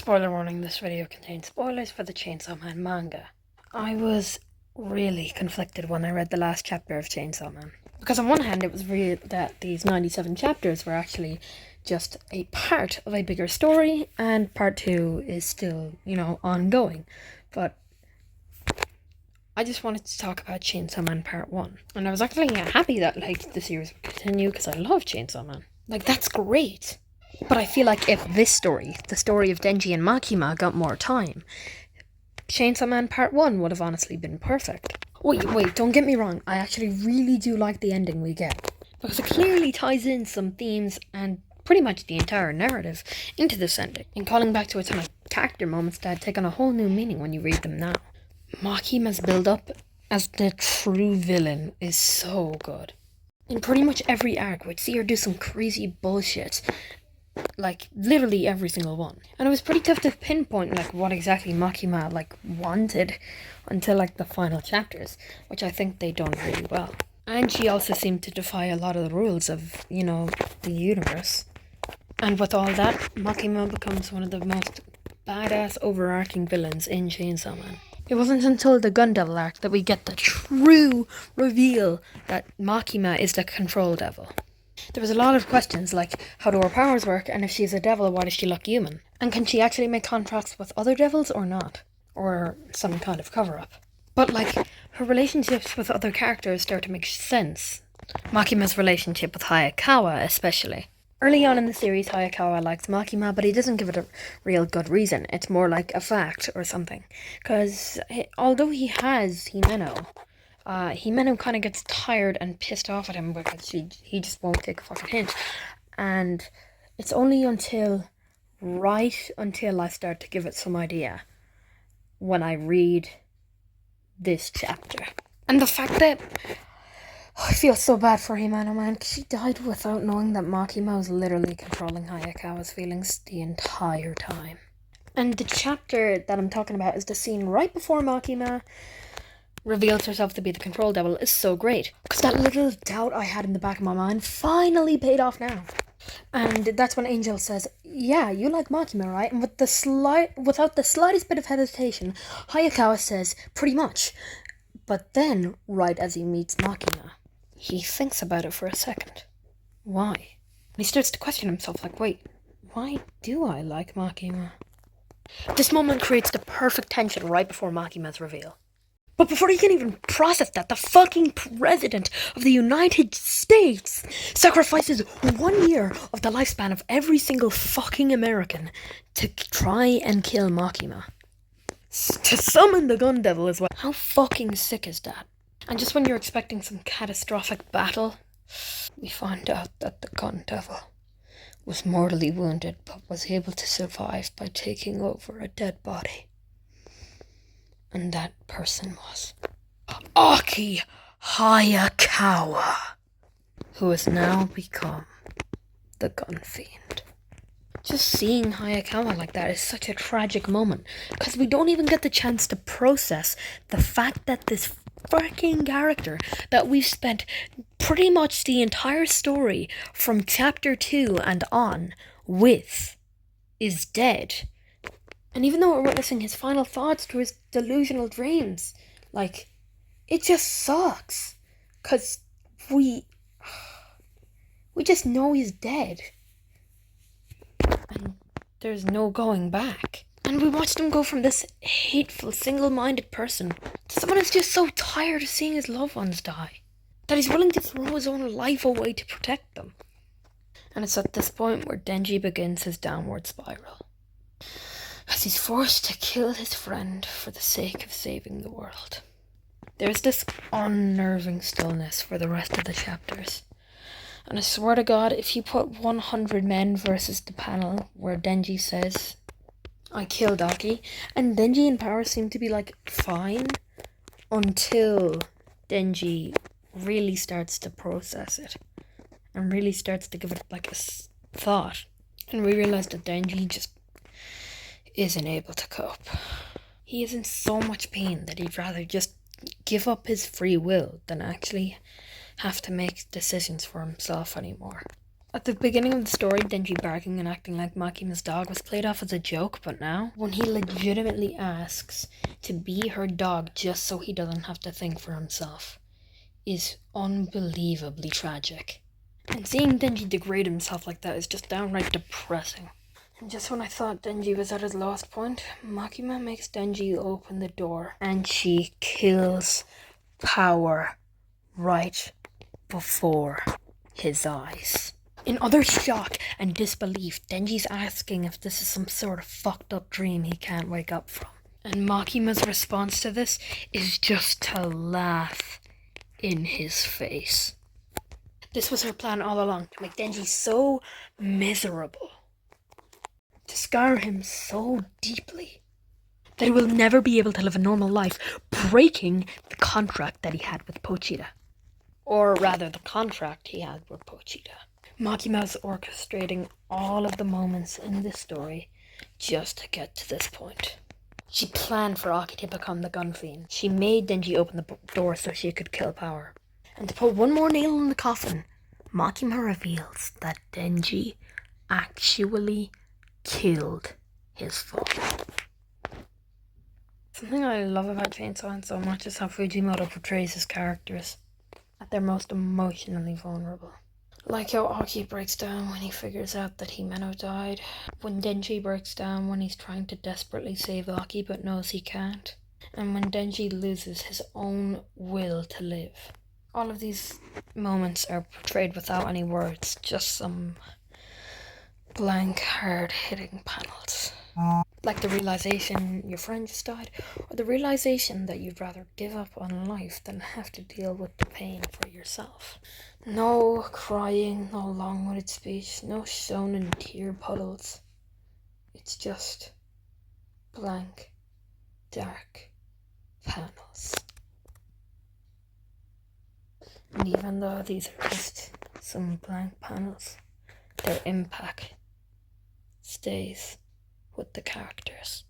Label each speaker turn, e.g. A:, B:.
A: Spoiler warning, this video contains spoilers for the Chainsaw Man manga. I was really conflicted when I read the last chapter of Chainsaw Man. Because on one hand, it was real that these 97 chapters were actually just a part of a bigger story, and part 2 is still, ongoing. But I just wanted to talk about Chainsaw Man Part 1. And I was actually happy that, the series would continue, because I love Chainsaw Man. That's great. But I feel like if this story, the story of Denji and Makima, got more time, Chainsaw Man Part 1 would have honestly been perfect. Wait, don't get me wrong, I actually really do like the ending we get, because it clearly ties in some themes and pretty much the entire narrative into this ending, and calling back to a ton of character moments that take on a whole new meaning when you read them now. Makima's build-up as the true villain is so good. In pretty much every arc, we'd see her do some crazy bullshit. Literally every single one. And it was pretty tough to pinpoint, what exactly Makima, wanted until, the final chapters, which I think they done really well. And she also seemed to defy a lot of the rules of, the universe. And with all that, Makima becomes one of the most badass overarching villains in Chainsaw Man. It wasn't until the Gun Devil arc that we get the true reveal that Makima is the Control Devil. There was a lot of questions how do her powers work, and if she's a devil, why does she look human? And can she actually make contracts with other devils or not? Or some kind of cover-up. But her relationships with other characters start to make sense. Makima's relationship with Hayakawa especially. Early on in the series, Hayakawa likes Makima, but he doesn't give it a real good reason. It's more like a fact or something. Because although he has Himeno, Himeno kind of gets tired and pissed off at him because he just won't take a fucking hint. And it's only right until I start to give it some idea when I read this chapter. And the fact that I feel so bad for Himeno, man, because she died without knowing that Makima was literally controlling Hayakawa's feelings the entire time. And the chapter that I'm talking about is the scene right before Makima reveals herself to be the Control Devil is so great. Because that little doubt I had in the back of my mind finally paid off now. And that's when Angel says, yeah, you like Makima, right? And without the slightest bit of hesitation, Hayakawa says, pretty much. But then, right as he meets Makima, he thinks about it for a second. Why? And he starts to question himself, wait, why do I like Makima? This moment creates the perfect tension right before Makima's reveal. But before he can even process that, the fucking President of the United States sacrifices 1 year of the lifespan of every single fucking American to try and kill Makima. To summon the Gun Devil as well. How fucking sick is that? And just when you're expecting some catastrophic battle, we find out that the Gun Devil was mortally wounded but was able to survive by taking over a dead body. And that person was Aki Hayakawa, who has now become the Gun Fiend. Just seeing Hayakawa like that is such a tragic moment, because we don't even get the chance to process the fact that this freaking character that we've spent pretty much the entire story from chapter 2 and on with is dead. And even though we're witnessing his final thoughts to his delusional dreams, it just sucks. Because we just know he's dead. And there's no going back. And we watched him go from this hateful, single-minded person to someone who's just so tired of seeing his loved ones die that he's willing to throw his own life away to protect them. And it's at this point where Denji begins his downward spiral, as he's forced to kill his friend for the sake of saving the world. There's this unnerving stillness for the rest of the chapters. And I swear to God, if you put 100 men versus the panel where Denji says, I killed Aki, and Denji and Power seem to be fine until Denji really starts to process it and really starts to give it a thought. And we realize that Denji just isn't able to cope. He is in so much pain that he'd rather just give up his free will than actually have to make decisions for himself anymore. At the beginning of the story, Denji barking and acting like Makima's dog was played off as a joke, but now, when he legitimately asks to be her dog just so he doesn't have to think for himself, is unbelievably tragic. And seeing Denji degrade himself like that is just downright depressing. And just when I thought Denji was at his lowest point, Makima makes Denji open the door, and she kills Power right before his eyes. In utter shock and disbelief, Denji's asking if this is some sort of fucked up dream he can't wake up from. And Makima's response to this is just to laugh in his face. This was her plan all along, to make Denji so miserable, to scar him so deeply, that he will never be able to live a normal life, breaking the contract that he had with Pochita. Or rather, the contract he had with Pochita. Makima's orchestrating all of the moments in this story just to get to this point. She planned for Aki to become the gun fiend. She made Denji open the door so she could kill Power. And to put one more nail in the coffin, Makima reveals that Denji actually killed his father. Something I love about Chainsaw Man so much is how Fujimoto portrays his characters at their most emotionally vulnerable. Like how Aki breaks down when he figures out that Himeno died. When Denji breaks down when he's trying to desperately save Aki but knows he can't. And when Denji loses his own will to live. All of these moments are portrayed without any words, just some blank, hard-hitting panels. Like the realization your friend just died, or the realization that you'd rather give up on life than have to deal with the pain for yourself. No crying, no long-winded speech, no shonen tear puddles. It's just blank, dark panels. And even though these are just some blank panels, their impact stays with the characters.